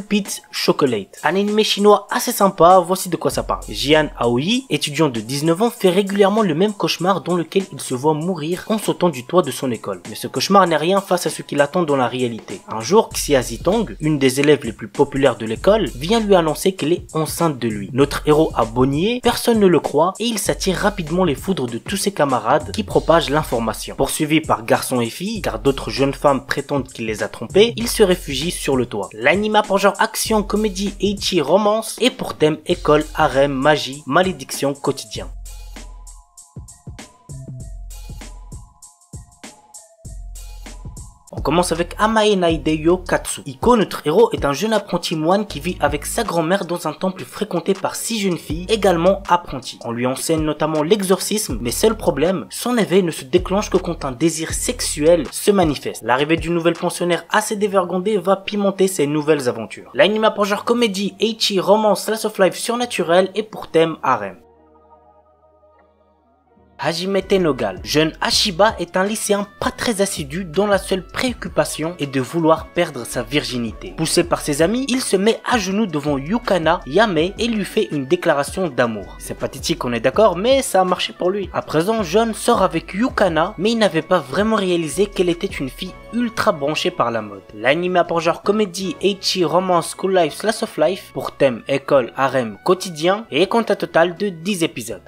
Cupid's Chocolate. Un animé chinois assez sympa, voici de quoi ça parle. Jian Aoi, étudiant de 19 ans, fait régulièrement le même cauchemar dans lequel il se voit mourir en sautant du toit de son école. Mais ce cauchemar n'est rien face à ce qui l'attend dans la réalité. Un jour, Xia Zitong, une des élèves les plus populaires de l'école, vient lui annoncer qu'elle est enceinte de lui. Notre héros a beau nier, personne ne le croit et il s'attire rapidement les foudres de tous ses camarades qui propagent l'information. Poursuivi par garçons et filles, car d'autres jeunes femmes prétendent qu'il les a trompés, il se réfugie sur le toit. L'anime a pour genre action, comédie, ecchi, romance et pour thème école, harem, magie, malédiction, quotidien. On commence avec Amae Naideyo Katsu. Iko, notre héros, est un jeune apprenti moine qui vit avec sa grand-mère dans un temple fréquenté par 6 jeunes filles, également apprenties. On lui enseigne notamment l'exorcisme, mais seul problème, son éveil ne se déclenche que quand un désir sexuel se manifeste. L'arrivée d'une nouvelle pensionnaire assez dévergondée va pimenter ses nouvelles aventures. L'anime a pour genre comédie, ecchi, romance, slice of life surnaturel et pour thème harem. Hajime Tenogal. Jeune Ashiba est un lycéen pas très assidu dont la seule préoccupation est de vouloir perdre sa virginité. Poussé par ses amis, il se met à genoux devant Yukana Yame et lui fait une déclaration d'amour. C'est pathétique, on est d'accord, mais ça a marché pour lui. À présent, Jeune sort avec Yukana, mais il n'avait pas vraiment réalisé qu'elle était une fille ultra branchée par la mode. L'anime a pour genre comédie, ecchi, romance, school life, slice of life, pour thème école, harem, quotidien et compte un total de 10 épisodes.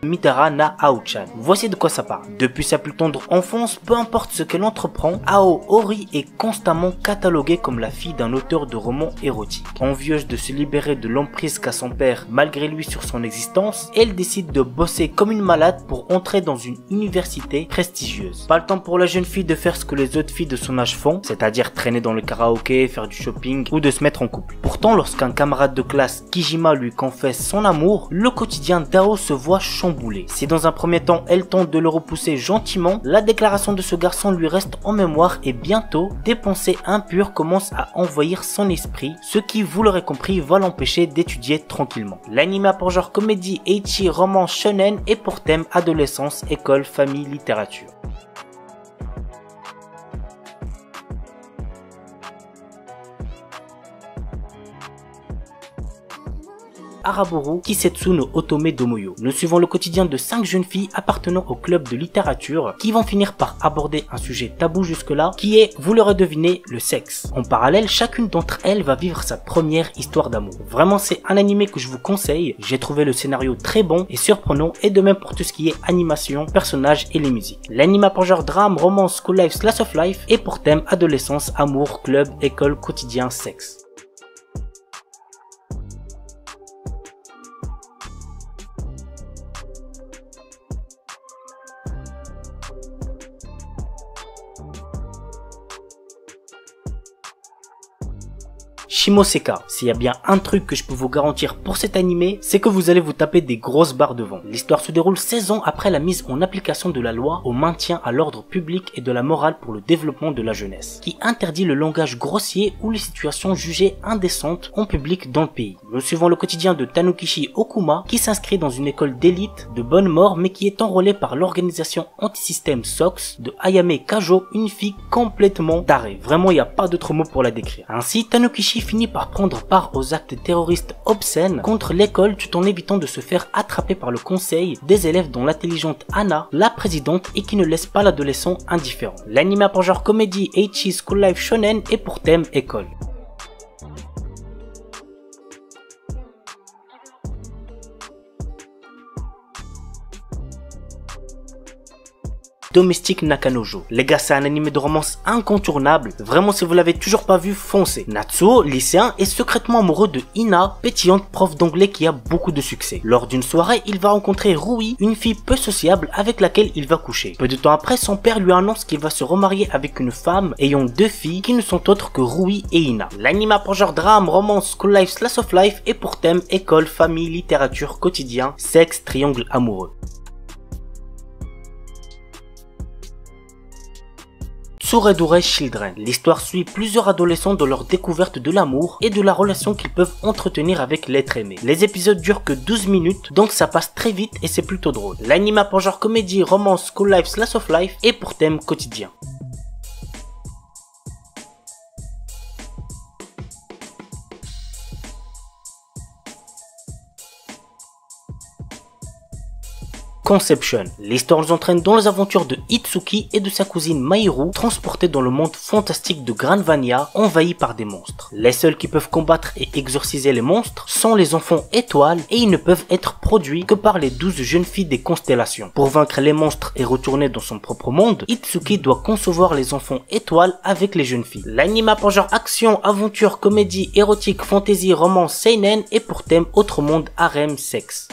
Mitara na Ao-chan. Voici de quoi ça parle. Depuis sa plus tendre enfance, peu importe ce qu'elle entreprend, Ao-ori est constamment cataloguée comme la fille d'un auteur de romans érotiques. Envieuse de se libérer de l'emprise qu'a son père malgré lui sur son existence, elle décide de bosser comme une malade pour entrer dans une université prestigieuse. Pas le temps pour la jeune fille de faire ce que les autres filles de son âge font, c'est-à-dire traîner dans le karaoké, faire du shopping ou de se mettre en couple. Pourtant, lorsqu'un camarade de classe, Kijima, lui confesse son amour, le quotidien d'Ao se voit chamboulé. Si dans un premier temps elle tente de le repousser gentiment, la déclaration de ce garçon lui reste en mémoire et bientôt des pensées impures commencent à envahir son esprit, ce qui, vous l'aurez compris, va l'empêcher d'étudier tranquillement. L'anime a pour genre comédie, ecchi, romance, shonen et pour thème adolescence, école, famille, littérature. Araburu Kisetsu no Otome Domoyo. Nous suivons le quotidien de 5 jeunes filles appartenant au club de littérature qui vont finir par aborder un sujet tabou jusque-là qui est, vous l'aurez deviné, le sexe. En parallèle, chacune d'entre elles va vivre sa première histoire d'amour. Vraiment, c'est un animé que je vous conseille. J'ai trouvé le scénario très bon et surprenant et de même pour tout ce qui est animation, personnages et les musiques. L'anime a pour genre drame, romance, school life, slice of life et pour thème adolescence, amour, club, école, quotidien, sexe. Shimoseka, s'il y a bien un truc que je peux vous garantir pour cet animé, c'est que vous allez vous taper des grosses barres devant. L'histoire se déroule 16 ans après la mise en application de la loi au maintien à l'ordre public et de la morale pour le développement de la jeunesse, qui interdit le langage grossier ou les situations jugées indécentes en public dans le pays. Nous suivons le quotidien de Tanukishi Okuma, qui s'inscrit dans une école d'élite de bonne mort mais qui est enrôlée par l'organisation anti-système SOX de Ayame Kajo, une fille complètement tarée. Vraiment, il n'y a pas d'autre mot pour la décrire. Ainsi, Tanukishi finit par prendre part aux actes terroristes obscènes contre l'école tout en évitant de se faire attraper par le conseil des élèves dont l'intelligente Anna, la présidente, et qui ne laisse pas l'adolescent indifférent. L'anime a pour genre comédie, ecchi, school life, shonen et pour thème école. Domestic Nakanojo. Les gars, c'est un anime de romance incontournable. Vraiment, si vous l'avez toujours pas vu, foncez. Natsuo, lycéen, est secrètement amoureux de Ina, pétillante prof d'anglais qui a beaucoup de succès. Lors d'une soirée, il va rencontrer Rui, une fille peu sociable avec laquelle il va coucher. Peu de temps après, son père lui annonce qu'il va se remarier avec une femme ayant 2 filles qui ne sont autres que Rui et Ina. L'anime a pour genre drame, romance, school life, slice of life et pour thème école, famille, littérature, quotidien, sexe, triangle amoureux. Tsuredure Children. L'histoire suit plusieurs adolescents dans leur découverte de l'amour et de la relation qu'ils peuvent entretenir avec l'être aimé. Les épisodes durent que 12 minutes, donc ça passe très vite et c'est plutôt drôle. L'anime a pour genre comédie, romance, school life, slice of life et pour thème quotidien. Conception. L'histoire nous entraîne dans les aventures de Itsuki et de sa cousine Mahiru, transportés dans le monde fantastique de Granvania, envahi par des monstres. Les seuls qui peuvent combattre et exorciser les monstres sont les enfants étoiles et ils ne peuvent être produits que par les 12 jeunes filles des constellations. Pour vaincre les monstres et retourner dans son propre monde, Itsuki doit concevoir les enfants étoiles avec les jeunes filles. L'anime a pour genre action, aventure, comédie, érotique, fantasy, romance, seinen et pour thème autre monde, harem, sexe.